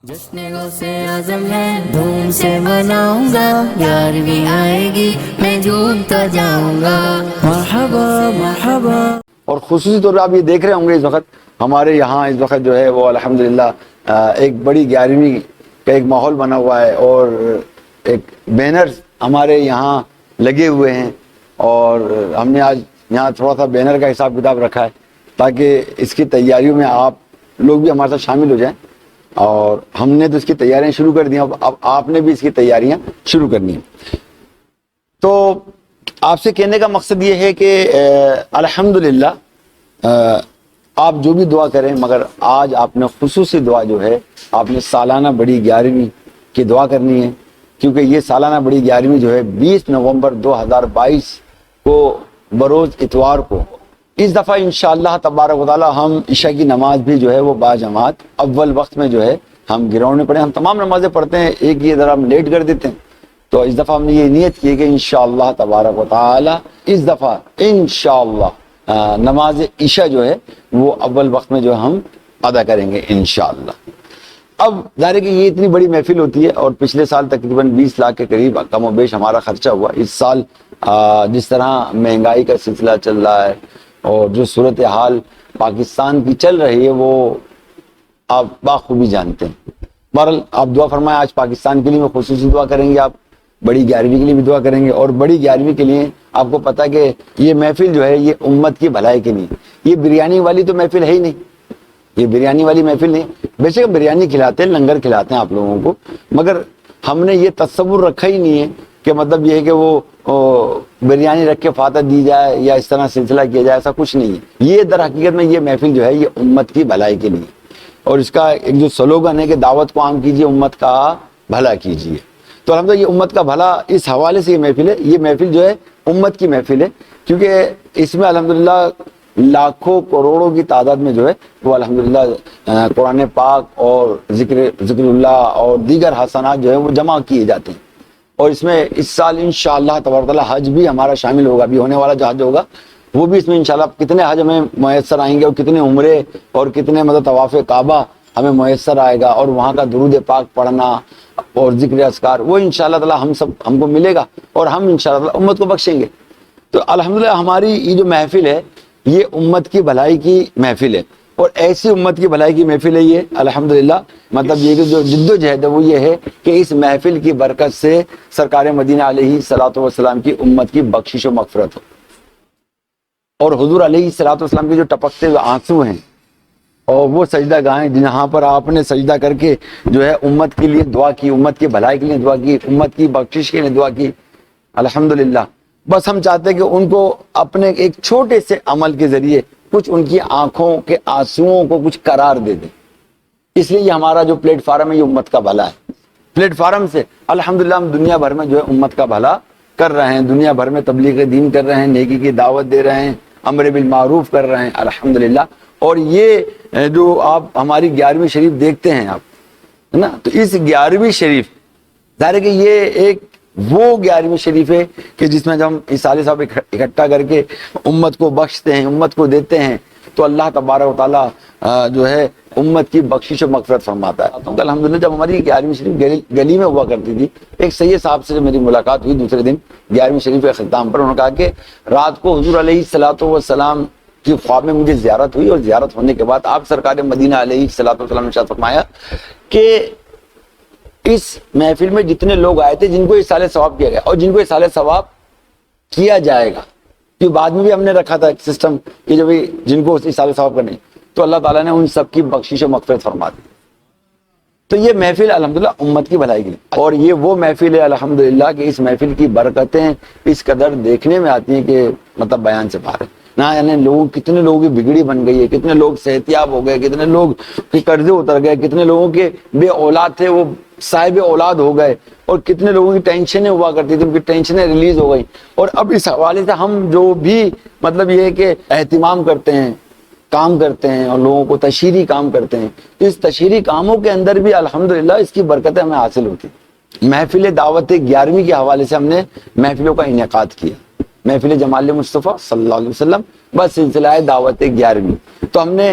جشن غوث اعظم ہے دھوم سے مناؤں گا، 11ویں آئے گی میں جھومتا جاؤں گا، مرحبا مرحبا۔ اور خصوصی طور پہ آپ یہ دیکھ رہے ہوں گے اس وقت ہمارے یہاں اس وقت جو ہے وہ الحمدللہ ایک بڑی 11ویں کا ایک ماحول بنا ہوا ہے، اور ایک بینرز ہمارے یہاں لگے ہوئے ہیں، اور ہم نے آج یہاں تھوڑا سا بینر کا حساب کتاب رکھا ہے تاکہ اس کی تیاریوں میں آپ لوگ بھی ہمارے ساتھ شامل ہو جائیں۔ اور ہم نے تو اس کی تیاریاں شروع کر دی ہیں، اب آپ نے بھی اس کی تیاریاں شروع کرنی ہیں۔ تو آپ سے کہنے کا مقصد یہ ہے کہ الحمدللہ آپ جو بھی دعا کریں، مگر آج آپ نے خصوصی دعا جو ہے آپ نے سالانہ بڑی 11ویں کی دعا کرنی ہے، کیونکہ یہ سالانہ بڑی 11ویں جو ہے 20 نومبر 2022 کو بروز اتوار کو اس دفعہ انشاءاللہ تبارک و تعالی ہم عشاء کی نماز بھی جو ہے وہ باجماعت اول وقت میں جو ہے ہم گراؤنڈ میں پڑھیں۔ ہم تمام نمازیں پڑھتے ہیں، ایک یہ ذرا ہم لیٹ کر دیتے ہیں، تو اس دفعہ ہم نے یہ نیت کی کہ انشاءاللہ تبارک و تعالی اس دفعہ انشاءاللہ نماز عشاء جو ہے وہ اول وقت میں جو ہم ادا کریں گے انشاءاللہ۔ اب ظاہر ہے کہ یہ اتنی بڑی محفل ہوتی ہے، اور پچھلے سال تقریباً 20 لاکھ کے قریب کم و بیش ہمارا خرچہ ہوا۔ اس سال جس طرح مہنگائی کا سلسلہ چل رہا ہے اور جو صورتحال پاکستان کی چل رہی ہے وہ آپ بخوبی جانتے ہیں۔ بہرحال آپ دعا فرمائیں، آج پاکستان کے لیے میں خصوصی دعا کریں گے، آپ بڑی 11ویں کے لیے بھی دعا کریں گے، اور بڑی 11ویں کے لیے آپ کو پتہ کہ یہ محفل جو ہے یہ امت کی بھلائی کے لیے، یہ بریانی والی تو محفل ہے ہی نہیں، یہ بریانی والی محفل نہیں۔ بے شک بریانی کھلاتے ہیں، لنگر کھلاتے ہیں آپ لوگوں کو، مگر ہم نے یہ تصور رکھا ہی نہیں ہے کہ مطلب یہ ہے کہ وہ بریانی رکھ کے فاتح دی جائے یا اس طرح سلسلہ کیا جائے، ایسا کچھ نہیں ہے۔ یہ در حقیقت میں یہ محفل جو ہے یہ امت کی بھلائی کے لیے، اور اس کا ایک جو سلوگن ہے کہ دعوت کو عام کیجیے، امت کا بھلا کیجیے۔ تو الحمدللہ یہ امت کا بھلا اس حوالے سے یہ محفل ہے، یہ محفل جو ہے امت کی محفل ہے، کیونکہ اس میں الحمدللہ لاکھوں کروڑوں کی تعداد میں جو ہے وہ الحمدللہ قرآن پاک اور ذکر اللہ اور دیگر حسنات جو ہے وہ جمع کیے جاتے ہیں۔ اور اس میں اس سال انشاءاللہ تبارک تعالی حج بھی ہمارا شامل ہوگا، بھی ہونے والا جو حج ہوگا وہ بھی اس میں انشاءاللہ کتنے حج ہمیں میسر آئیں گے، اور کتنے عمرے اور کتنے مطلب طواف کعبہ ہمیں میسر آئے گا، اور وہاں کا درود پاک پڑھنا اور ذکر اذکار وہ انشاءاللہ تعالی ہم کو ملے گا، اور ہم انشاءاللہ تعالی امت کو بخشیں گے۔ تو الحمدللہ ہماری یہ جو محفل ہے یہ امت کی بھلائی کی محفل ہے، اور ایسی امت کی بھلائی کی محفل ہے یہ الحمدللہ۔ مطلب یہ کہ جو جد و جہد ہے وہ یہ ہے کہ اس محفل کی برکت سے سرکار مدینہ علیہ الصلوۃ والسلام کی امت کی بخشش و مغفرت ہو، اور حضور علیہ الصلوۃ والسلام کے جو ٹپکتے ہوئے آنسو ہیں اور وہ سجدہ گاہیں جہاں پر آپ نے سجدہ کر کے جو ہے امت کے لیے دعا کی، امت کی بھلائی کے لیے دعا کی، امت کی بخشش کے لیے دعا کی، الحمدللہ۔ بس ہم چاہتے ہیں کہ ان کو اپنے ایک چھوٹے سے عمل کے ذریعے کچھ ان کی آنکھوں کے آنسوؤں کو کچھ قرار دے دیں، اس لیے یہ ہمارا جو پلیٹ فارم ہے یہ امت کا بھلا ہے۔ پلیٹ فارم سے الحمدللہ ہم دنیا بھر میں جو ہے امت کا بھلا کر رہے ہیں، دنیا بھر میں تبلیغ دین کر رہے ہیں، نیکی کی دعوت دے رہے ہیں، امر بالمعروف کر رہے ہیں الحمدللہ۔ اور یہ جو آپ ہماری 11ویں شریف دیکھتے ہیں آپ، ہے نا، تو اس 11ویں شریف ظاہر ہے کہ یہ ایک وہ 11ویں شریف ہے کہ جس میں جب ہم عیسائی صاحب اکٹھا کر کے امت کو بخشتے ہیں، امت کو دیتے ہیں، تو اللہ تبارک و تعالیٰ جو ہے امت کی بخشش و مغفرت فرماتا ہے۔ تو الحمدللہ جب ہماری 11ویں شریف گلی میں ہوا کرتی تھی، ایک سید صاحب سے میری ملاقات ہوئی دوسرے دن 11ویں شریف کے اختتام پر، انہوں نے کہا کہ رات کو حضور علیہ الصلوۃ والسلام کی خواب میں مجھے زیارت ہوئی، اور زیارت ہونے کے بعد آپ سرکار مدینہ علیہ الصلوۃ والسلام نے ارشاد فرمایا کہ اس محفل میں جتنے لوگ آئے تھے جن کو اصالہ ثواب کیا گیا اور جن کو اصالہ ثواب کیا جائے گا، کہ بعد میں بھی ہم نے رکھا تھا ایک سسٹم کہ جب جن کو اصالہ ثواب کرنے، تو اللہ تعالیٰ نے ان سب کی بخشش و مغفرت فرما دی۔ تو یہ محفل الحمدللہ امت کی بھلائی کے لیے، اور یہ وہ محفل ہے الحمدللہ کہ اس محفل کی برکتیں اس قدر دیکھنے میں آتی ہیں کہ مطلب بیان سے باہر ہے نہ، یعنی لوگ کتنے لوگوں کی بگڑی بن گئی ہے، کتنے لوگ صحتیاب ہو گئے، کتنے لوگ کے قرضے اتر گئے، کتنے لوگوں کے بے اولاد تھے وہ صاحب اولاد ہو گئے، اور کتنے لوگوں کی ٹینشنیں ہوا کرتی تھی ان کی ٹینشنیں ریلیز ہو گئی۔ اور اب اس حوالے سے ہم جو بھی مطلب یہ ہے کہ اہتمام کرتے ہیں، کام کرتے ہیں، اور لوگوں کو تشہیری کام کرتے ہیں، تو اس تشہیری کاموں کے اندر بھی الحمدللہ اس کی برکتیں ہمیں حاصل ہوتی ہیں۔ محفل دعوت 11ویں کے حوالے سے ہم نے محفلوں کا انعقاد کیا، محفل جمال مصطفیٰ صلی اللہ علیہ وسلم، بس سلسلہ دعوت 11ویں۔ تو ہم نے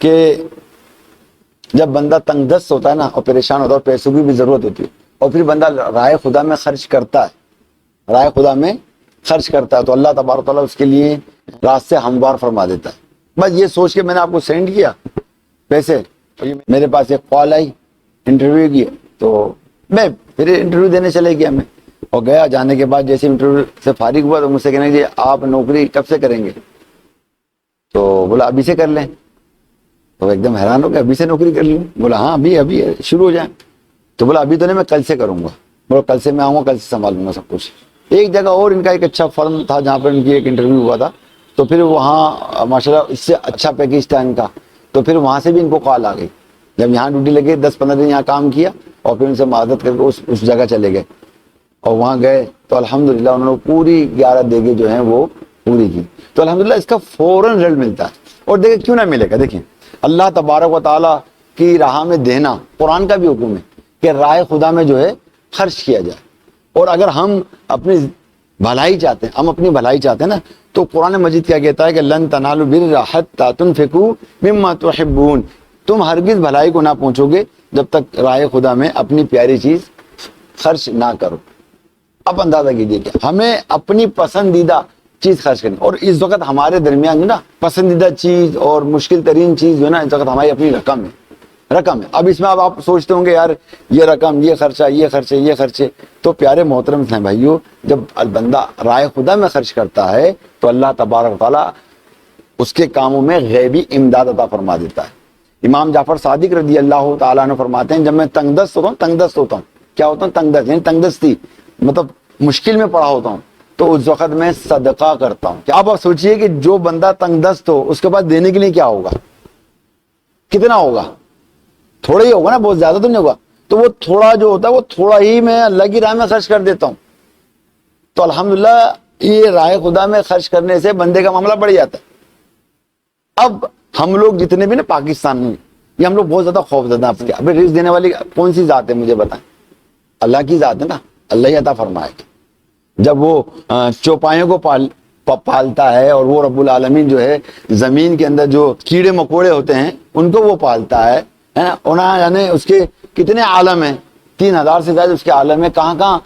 کہ جب بندہ تنگ دست ہوتا ہے نا اور پریشان ہوتا ہے اور پیسوں کی بھی ضرورت ہوتی ہے اور پھر بندہ راہ خدا میں خرچ کرتا ہے، راہ خدا میں خرچ کرتا ہے، تو اللہ تبارک تعالیٰ اس کے لیے راستے ہموار فرما دیتا ہے۔ بس یہ سوچ کے میں نے آپ کو سینڈ کیا پیسے، میرے پاس ایک کال آئی انٹرویو کی، تو میں پھر انٹرویو دینے چلے گیا میں، اور گیا، جانے کے بعد جیسے انٹرویو سے فارغ ہوا تو مجھ سے کہنے کہ آپ نوکری کب سے کریں گے؟ تو بولا ابھی سے کر لیں۔ تو ایک دم حیران ہو گیا، ابھی سے نوکری کر لوں؟ بولا ہاں ابھی شروع ہو جائیں۔ تو بولا ابھی تو نہیں، میں کل سے کروں گا۔ بولا کل سے میں آؤں گا، کل سے سنبھالوں گا سب کچھ۔ ایک جگہ اور ان کا ایک اچھا فرم تھا جہاں پر ان کی ایک انٹرویو ہوا تھا، تو پھر وہاں ماشاءاللہ اس سے اچھا پیکیج تھا ان کا، تو پھر وہاں سے بھی ان کو کال آ گئی۔ جب یہاں ڈیوٹی لگے 10-15 دن یہاں کام کیا اور پھر ان سے معذرت کر کے اس جگہ چلے گئے، اور وہاں گئے تو الحمدللہ انہوں نے پوری 11 دیگیں جو ہیں وہ پوری کی۔ تو الحمدللہ اس کا فوراً رزلٹ ملتا ہے۔ اور دیکھیں کیوں نہ ملے گا، دیکھیں اللہ تبارک و تعالیٰ کی راہ میں دینا قرآن کا بھی حکم ہے کہ راہ خدا میں جو ہے خرچ کیا جائے۔ اور اگر ہم اپنی بھلائی چاہتے ہیں، ہم اپنی بھلائی چاہتے ہیں نا، تو قرآن مجید کیا کہتا ہے کہ لن تنالوا البر حتی تنفقوا مما تحبون، تم ہرگز بھلائی کو نہ پہنچو گے جب تک راہ خدا میں اپنی پیاری چیز خرچ نہ کرو۔ اب اندازہ کیجیے کہ ہمیں اپنی پسندیدہ چیز خرچ کرنی، اور اس وقت ہمارے درمیان جو نا پسندیدہ چیز اور مشکل ترین چیز جو ہے نا اس وقت ہماری اپنی رقم ہے۔ اب اس میں اب آپ سوچتے ہوں گے یار یہ رقم، یہ خرچے، تو پیارے محترم ہیں بھائیو، جب بندہ راہ خدا میں خرچ کرتا ہے تو اللہ تبارک و تعالیٰ اس کے کاموں میں غیبی امداد عطا فرما دیتا ہے۔ امام جعفر صادق رضی اللہ تعالیٰ عنہ فرماتے ہیں جب میں تنگ دست ہوتا ہوں، کیا ہوتا ہوں؟ تنگ دست، یعنی تنگ دستی مطلب مشکل میں پڑا ہوتا ہوں، تو اس وقت میں صدقہ کرتا ہوں۔ کیا آپ سوچئے کہ جو بندہ تنگ دست ہو اس کے پاس دینے کے لیے کیا ہوگا، کتنا ہوگا؟ تھوڑا ہی ہوگا نا، بہت زیادہ تو نہیں ہوگا۔ تو وہ تھوڑا جو ہوتا ہے وہ تھوڑا ہی میں اللہ کی راہ میں خرچ کر دیتا ہوں۔ تو الحمدللہ یہ راہ خدا میں خرچ کرنے سے بندے کا معاملہ بڑھ جاتا ہے۔ اب ہم لوگ جتنے بھی نا پاکستان میں، یہ ہم لوگ بہت زیادہ خوف زدہ ہیں۔ ابھی رزق دینے والی کون سی ذات ہے مجھے بتائیں؟ اللہ کی ذات ہے نا، اللہ ہی عطا فرمائے گا۔ جب وہ چوپایوں کو پالتا ہے، اور وہ رب العالمین جو ہے زمین کے اندر جو کیڑے مکوڑے ہوتے ہیں ان کو وہ پالتا ہے، انہاں یعنی اس کے کتنے عالم ہیں، 3000 سے زیادہ اس کے عالم ہے، کہاں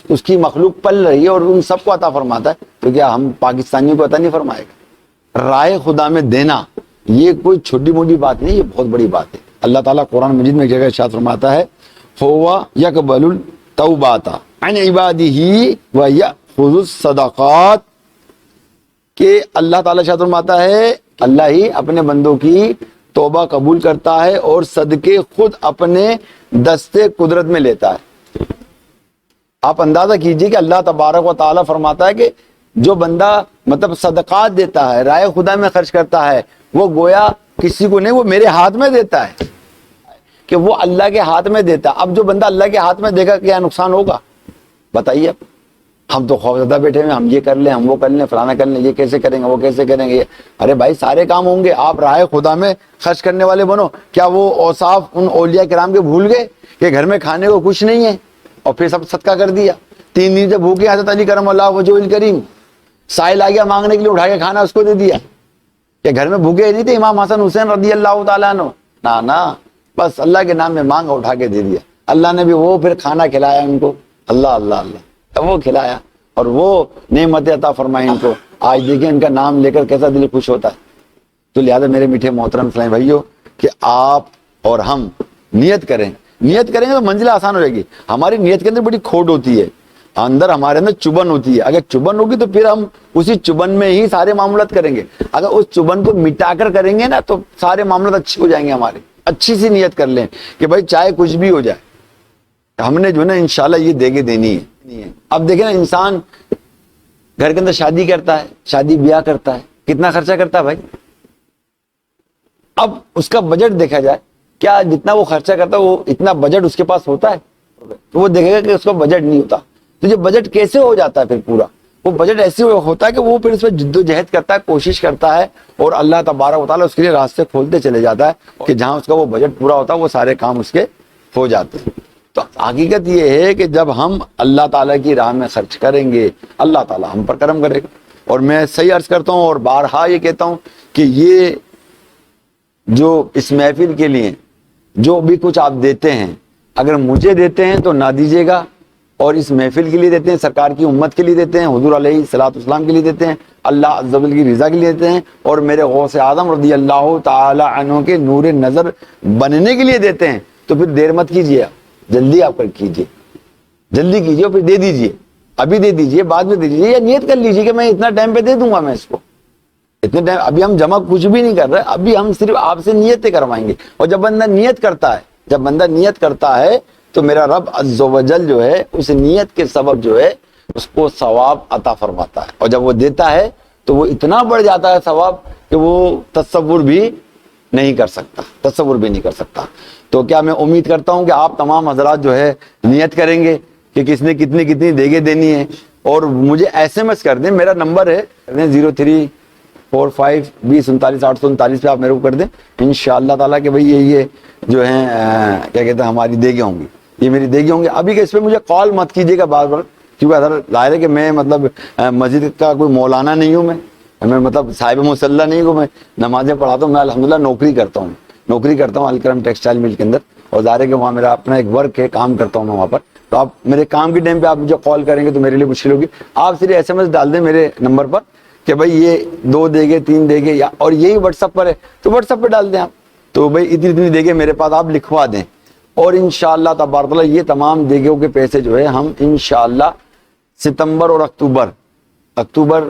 اس کی مخلوق پل رہی ہے، اور ان سب کو عطا فرماتا ہے۔ تو کیا ہم پاکستانیوں کو عطا نہیں فرمائے گا؟ رائے خدا میں دینا یہ کوئی چھوٹی موٹی بات نہیں، یہ بہت بڑی بات ہے۔ اللہ تعالیٰ قرآن مجید میں ایک جگہ ارشاد فرماتا ہے هو يقبل التوبات عن عباده ويأخذ الصدقات، کہ اللہ تعالیٰ ارشاد فرماتا ہے اللہ ہی اپنے بندوں کی توبہ قبول کرتا ہے اور صدقے خود اپنے دستے قدرت میں لیتا ہے۔ آپ اندازہ کیجئے کہ اللہ تبارک و تعالیٰ فرماتا ہے کہ جو بندہ مطلب صدقات دیتا ہے، رائے خدا میں خرچ کرتا ہے، وہ گویا کسی کو نہیں، وہ میرے ہاتھ میں دیتا ہے، کہ وہ اللہ کے ہاتھ میں دیتا ہے۔ اب جو بندہ اللہ کے ہاتھ میں دے گا کیا نقصان ہوگا بتائیے؟ اب ہم تو خوفزدہ بیٹھے ہوئے، ہم یہ کر لیں، ہم وہ کر لیں، فلانا کر لیں، یہ کیسے کریں گے، وہ کیسے کریں گے۔ ارے بھائی سارے کام ہوں گے، آپ راہ خدا میں خرچ کرنے والے بنو۔ کیا وہ اوصاف ان اولیاء کرام کے بھول گئے کہ گھر میں کھانے کو کچھ نہیں ہے اور پھر سب صدقہ کر دیا؟ 3 دن سے بھوکے حضرت علی کرم اللہ وجہہ الکریم، سائل آ گیا مانگنے کے لیے، اٹھا کے کھانا اس کو دے دیا۔ کہ گھر میں بھوکے نہیں تھے امام حسن حسین رضی اللہ تعالیٰ عنہ، نا بس اللہ کے نام میں مانگا، اٹھا کے دے دیا۔ اللہ نے بھی وہ پھر کھانا کھلایا ان کو، اللہ وہ کھلایا اور وہ نعمت عطا فرمائی ان کو۔ آج دیکھیں ان کا نام لے کر کیسا دل خوش ہوتا ہے۔ تو لہذا میرے میٹھے محترم اسلامی بھائیو کہ آپ اور ہم نیت کریں گے تو منزل آسان ہو جائے گی۔ ہماری نیت کے اندر بڑی کھوٹ ہوتی ہے، اندر ہمارے اندر چبن ہوتی ہے۔ اگر چبن ہوگی تو پھر ہم اسی چبن میں ہی سارے معاملات کریں گے۔ اگر اس چبن کو مٹا کر کریں گے نا تو سارے معاملات اچھے ہو جائیں گے ہمارے۔ اچھی سی نیت کر لیں کہ بھائی چاہے کچھ بھی ہو جائے، ہم نے جو ہے نا انشاءاللہ یہ دیگے دینی ہے۔ اب دیکھیں نا انسان گھر کے اندر شادی کرتا ہے، شادی بیاہ کرتا ہے، کتنا خرچہ کرتا ہے بھائی؟ اب اس کا بجٹ دیکھا جائے، کیا جتنا وہ خرچہ کرتا ہے وہ اتنا بجٹ اس کے پاس ہوتا ہے؟ تو وہ دیکھے گا کہ اس کا بجٹ نہیں ہوتا۔ تو یہ بجٹ کیسے ہو جاتا ہے پھر پورا؟ وہ بجٹ ایسے ہوتا ہے کہ وہ پھر اس پہ جد و جہد کرتا ہے، کوشش کرتا ہے، اور اللہ تبارک و تعالیٰ اس کے لیے راستے کھولتے چلے جاتا ہے کہ جہاں اس کا وہ بجٹ پورا ہوتا ہے وہ سارے کام اس کے ہو جاتے ہیں۔ تو حقیقت یہ ہے کہ جب ہم اللہ تعالیٰ کی راہ میں خرچ کریں گے اللہ تعالیٰ ہم پر کرم کرے گا۔ اور میں صحیح عرض کرتا ہوں اور بارہا یہ کہتا ہوں کہ یہ جو اس محفل کے لیے جو بھی کچھ آپ دیتے ہیں، اگر مجھے دیتے ہیں تو نہ دیجیے گا، اور اس محفل کے لیے دیتے ہیں، سرکار کی امت کے لیے دیتے ہیں، حضور علیہ الصلوۃ والسلام کے لیے دیتے ہیں، اللہ عز و جل کی رضا کے لیے دیتے ہیں، اور میرے غوث اعظم رضی اللہ تعالی عنہ کے نور نظر بننے کے لیے دیتے ہیں، تو پھر دیر مت کیجیے، جلدی آپ کیجیے، جلدی کیجیے اور پھر دے دیجیے، ابھی دے دیجیے، بعد میں دے دیجیے، یا نیت کر لیجیے کہ میں اتنا ٹائم پہ دے دوں گا میں اس کو، اتنے ٹائم۔ ابھی ہم جمع کچھ بھی نہیں کر رہے، ابھی ہم صرف آپ سے نیتیں کروائیں گے، اور جب بندہ نیت کرتا ہے تو میرا رب عز و جل جو ہے اس نیت کے سبب جو ہے اس کو ثواب عطا فرماتا ہے، اور جب وہ دیتا ہے تو وہ اتنا بڑھ جاتا ہے ثواب کہ وہ تصور بھی نہیں کر سکتا۔ تو کیا میں امید کرتا ہوں کہ آپ تمام حضرات جو ہے نیت کریں گے کہ کس نے کتنی دیگیں دینی ہے، اور مجھے SMS کر دیں، میرا نمبر ہے 034520393839 پہ آپ میرے کو کر دیں انشاءاللہ تعالیٰ کہ بھئی یہ جو ہیں کیا کہتے ہیں ہماری دیگیں ہوں گی، یہ میری دیگیں ہوں گی۔ ابھی کہ اس پہ مجھے کال مت کیجیے گا بار بار، کیونکہ حضرت ظاہر ہے کہ میں مطلب مسجد کا کوئی مولانا نہیں ہوں، میں مطلب صاحب مصلی نہیں ہوں، میں نمازیں پڑھاتا ہوں، میں الحمدللہ نوکری کرتا ہوں الکرم ٹیکسٹائل مل کے اندر، اور ظاہر ہے کہ وہاں میرا اپنا ایک ورک ہے، کام کرتا ہوں میں وہاں پر، تو آپ میرے کام کے ٹائم پہ آپ مجھے کال کریں گے تو میرے لیے مشکل ہوگی، آپ صرف SMS ڈال دیں میرے نمبر پر کہ بھائی یہ 2 دیگے 3 دیگے، یا اور یہی واٹس ایپ پر ہے تو واٹس ایپ پہ ڈال دیں آپ، تو بھائی اتنی دیگے میرے پاس آپ لکھوا دیں، اور انشاءاللہ تبارک اللہ یہ تمام دیگوں کے پیسے جو ہے ہم انشاءاللہ ستمبر اور اکتوبر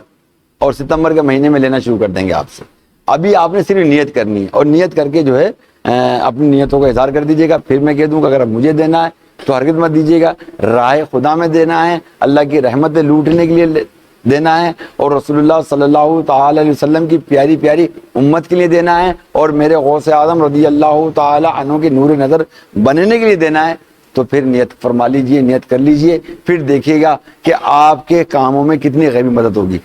اور ستمبر کے مہینے میں لینا شروع کر دیں گے آپ سے۔ ابھی آپ نے صرف نیت کرنی ہے، اور نیت کر کے جو ہے اپنی نیتوں کا اظہار کر دیجیے گا، پھر میں کہہ دوں کہ اگر مجھے دینا ہے تو ہرگز مت دیجیے گا، راہ خدا میں دینا ہے، اللہ کی رحمتیں لوٹنے کے لیے دینا ہے، اور رسول اللہ صلی اللہ تعالی علیہ وسلم کی پیاری پیاری امت کے لیے دینا ہے، اور میرے غوث اعظم رضی اللہ تعالی عنہ کے نور نظر بننے کے لیے دینا ہے، تو پھر نیت فرما لیجئے، نیت کر لیجئے، پھر دیکھیے گا کہ آپ کے کاموں میں کتنی غیبی مدد ہوگی۔